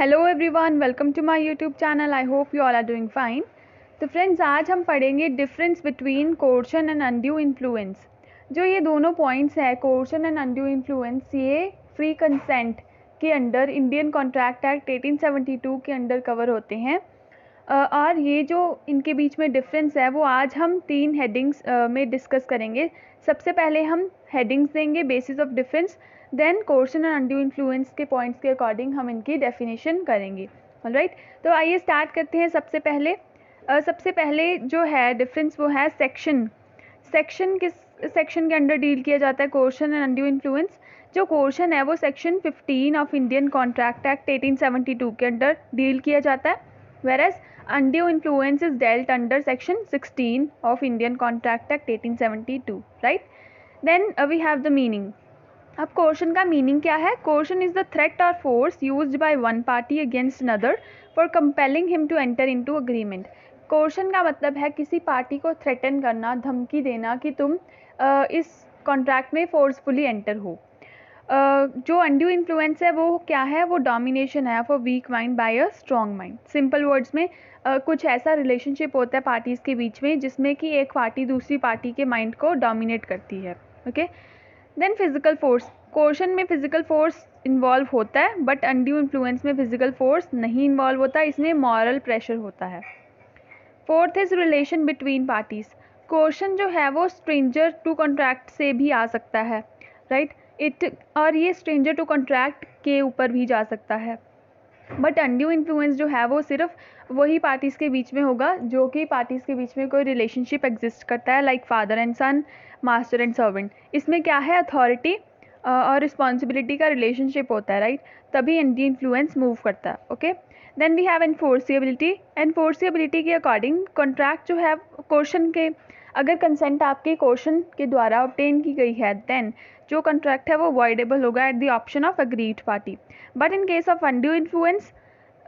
Hello everyone, welcome to my YouTube channel. I hope you all are doing fine. तो friends, आज हम पढ़ेंगे difference between coercion and undue influence. जो ये दोनों पॉइंट्स हैं, कोर्शन एंड अनड्यू इन्फ्लुएंस, ये फ्री कंसेंट के अंडर इंडियन कॉन्ट्रैक्ट एक्ट 1872 के अंडर कवर होते हैं। और ये जो इनके बीच में डिफरेंस है वो आज हम 3 हेडिंग्स में डिस्कस करेंगे। सबसे पहले हम हेडिंग्स देंगे, basis of difference, then coercion and undue influence के पॉइंट्स के अकॉर्डिंग हम इनकी डेफिनेशन करेंगे। ऑलराइट, तो आइए स्टार्ट करते हैं। सबसे पहले जो है डिफरेंस वो है सेक्शन। किस सेक्शन के अंडर डील किया जाता है कोर्शन एंड अनड्यू इन्फ्लुएंस? जो कोर्शन है वो section 15 of Indian Contract Act 1872 के अंडर डील किया जाता है, whereas undue influence is dealt under section 16 of Indian Contract Act 1872, right? Then we have the meaning. अब कोर्शन का मीनिंग क्या है? कोर्शन इज द थ्रेट और force used by one party against another for compelling him to enter into agreement. Coercion का मतलब है किसी party को थ्रेटन करना, धमकी देना कि तुम इस कॉन्ट्रैक्ट में फोर्सफुली एंटर हो। जो अनड्यू इन्फ्लुएंस है वो क्या है? वो डोमिनेशन है for weak mind by a strong mind. Simple words में कुछ ऐसा रिलेशनशिप होता है पार्टीज़ के बीच में जिसमें कि एक पार्टी दूसरी पार्टी के माइंड को डोमिनेट करती है। Okay, then physical force. Coercion में फिजिकल फोर्स इन्वॉल्व होता है, बट अनड्यू इन्फ्लुएंस में फिजिकल फोर्स नहीं इन्वॉल्व होता, इसमें मॉरल प्रेशर होता है। Fourth is relation between parties. Coercion जो है वो स्ट्रेंजर टू कॉन्ट्रैक्ट से भी आ सकता है, राइट? और ये स्ट्रेंजर टू कॉन्ट्रैक्ट के ऊपर भी जा सकता है। बट अनड्यू इन्फ्लुएंस जो है वो सिर्फ वही पार्टीज़ के बीच में होगा जो कि पार्टीज़ के बीच में कोई रिलेशनशिप एग्जिस्ट करता है, like father and son, master and servant. इसमें क्या है? अथॉरिटी और रिस्पॉन्सिबिलिटी का रिलेशनशिप होता है, राइट? तभी अनड्यू इन्फ्लुएंस मूव करता है। Okay, then we have enforceability. Enforceability के अकॉर्डिंग कॉन्ट्रैक्ट जो है कोर्शन के, अगर कंसेंट आपके कोर्शन के द्वारा ऑब्टेन की गई है, देन जो कॉन्ट्रैक्ट है वो वॉइडेबल होगा eight the option of agreed party. But in case of undue influence,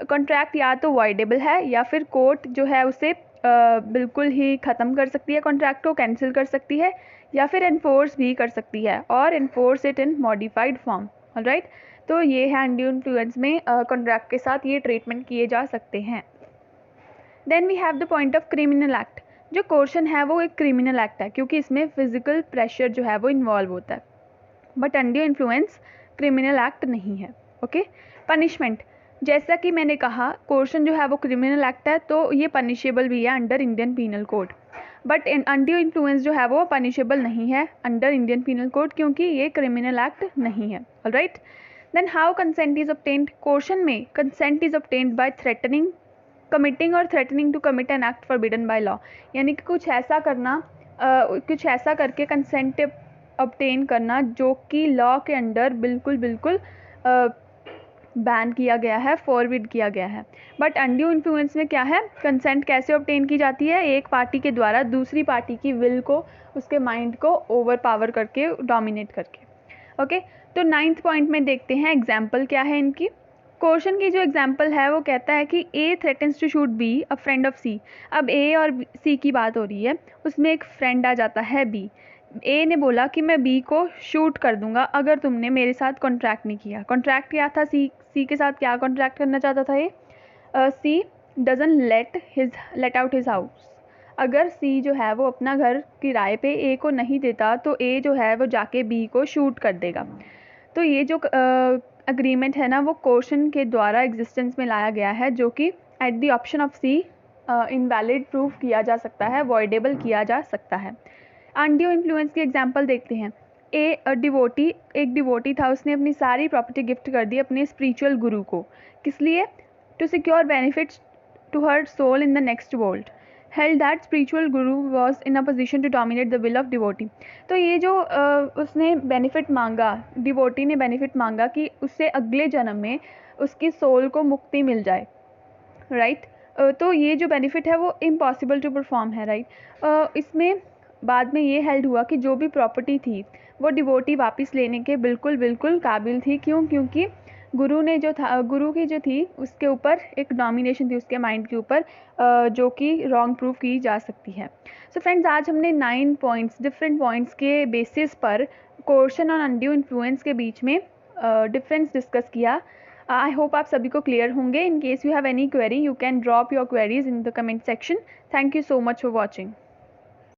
contract या तो वॉइडेबल है या फिर कोर्ट जो है उसे बिल्कुल ही ख़त्म कर सकती है, कॉन्ट्रैक्ट को कैंसिल कर सकती है, या फिर एनफोर्स भी कर सकती है, और enforce it in modified form. Alright, तो ये है अनड्यू इन्फ्लुएंस में कॉन्ट्रैक्ट के साथ ये ट्रीटमेंट किए जा सकते हैं। Then we have the point of criminal act. जो कोर्शन है वो एक क्रिमिनल एक्ट है क्योंकि इसमें फिजिकल प्रेशर जो है वो इन्वॉल्व होता है, but undue influence criminal act नहीं है। Okay, punishment. जैसा कि मैंने कहा, कोर्शन जो है वो क्रिमिनल एक्ट है तो ये पनिशेबल भी है under Indian Penal Code, but undue influence जो है वो पनिशेबल नहीं है अंडर इंडियन पीनल कोड क्योंकि ये क्रिमिनल एक्ट नहीं है। Alright, then how consent is obtained? Coercion में consent is obtained by threatening, committing और threatening to commit an act forbidden by law. यानी कि कुछ ऐसा करना, कुछ ऐसा करके कंसेंट ऑब्टेन करना जो कि लॉ के अंडर बिल्कुल बैन किया गया है, फॉरबिड किया गया है। बट अनड्यू इन्फ्लुएंस में क्या है? कंसेंट कैसे ऑब्टेन की जाती है? एक पार्टी के द्वारा दूसरी पार्टी की विल को, उसके माइंड को ओवर पावर करके, डोमिनेट करके। ओके, तो 9th पॉइंट में देखते हैं एग्जाम्पल क्या है इनकी। कोर्शन की जो एग्जाम्पल है वो कहता है कि A threatens to shoot B a friend of C. अब ए और सी की बात हो रही है, उसमें एक फ्रेंड आ जाता है बी। ए ने बोला कि मैं बी को शूट कर दूंगा अगर तुमने मेरे साथ कॉन्ट्रैक्ट नहीं किया। कॉन्ट्रैक्ट क्या था? सी के साथ क्या कॉन्ट्रैक्ट करना चाहता था ये? C doesn't let out his house. अगर सी जो है वो अपना घर किराए पे ए को नहीं देता तो ए जो है वो जाके बी को शूट कर देगा। तो ये जो अग्रीमेंट है ना, वो कोर्शन के द्वारा एग्जिस्टेंस में लाया गया है, जो कि at the option of C invalid proof किया जा सकता है, वॉइडेबल किया जा सकता है। अनड्यू इन्फ्लुएंस की एग्जांपल देखते हैं। एक डिवोटी था, उसने अपनी सारी प्रॉपर्टी गिफ्ट कर दी अपने स्पिरिचुअल गुरु को। किस लिए? To secure benefits to her soul in the next world. Held that spiritual guru was in a position to dominate the will of devotee. तो ये जो उसने बेनिफिट मांगा, डिवोटी ने बेनिफिट मांगा कि उससे अगले जन्म में उसकी सोल को मुक्ति मिल जाए, राइट? तो ये जो बेनिफिट है वो इम्पॉसिबल टू परफॉर्म है, राइट? इसमें बाद में ये हेल्ड हुआ कि जो भी प्रॉपर्टी थी वो डिवोटी वापस लेने के बिल्कुल काबिल थी। क्यों? क्योंकि गुरु की जो थी उसके ऊपर एक डोमिनेशन थी, उसके माइंड के ऊपर, जो कि रॉन्ग प्रूफ की जा सकती है। सो फ्रेंड्स, आज हमने 9 पॉइंट्स, डिफरेंट पॉइंट्स के बेसिस पर कोर्शन और अनड्यू इन्फ्लुएंस के बीच में डिफरेंस डिस्कस किया। आई होप आप सभी को क्लियर होंगे. In case you have any query, you can drop your queries in the comment section. Thank you so much for watching.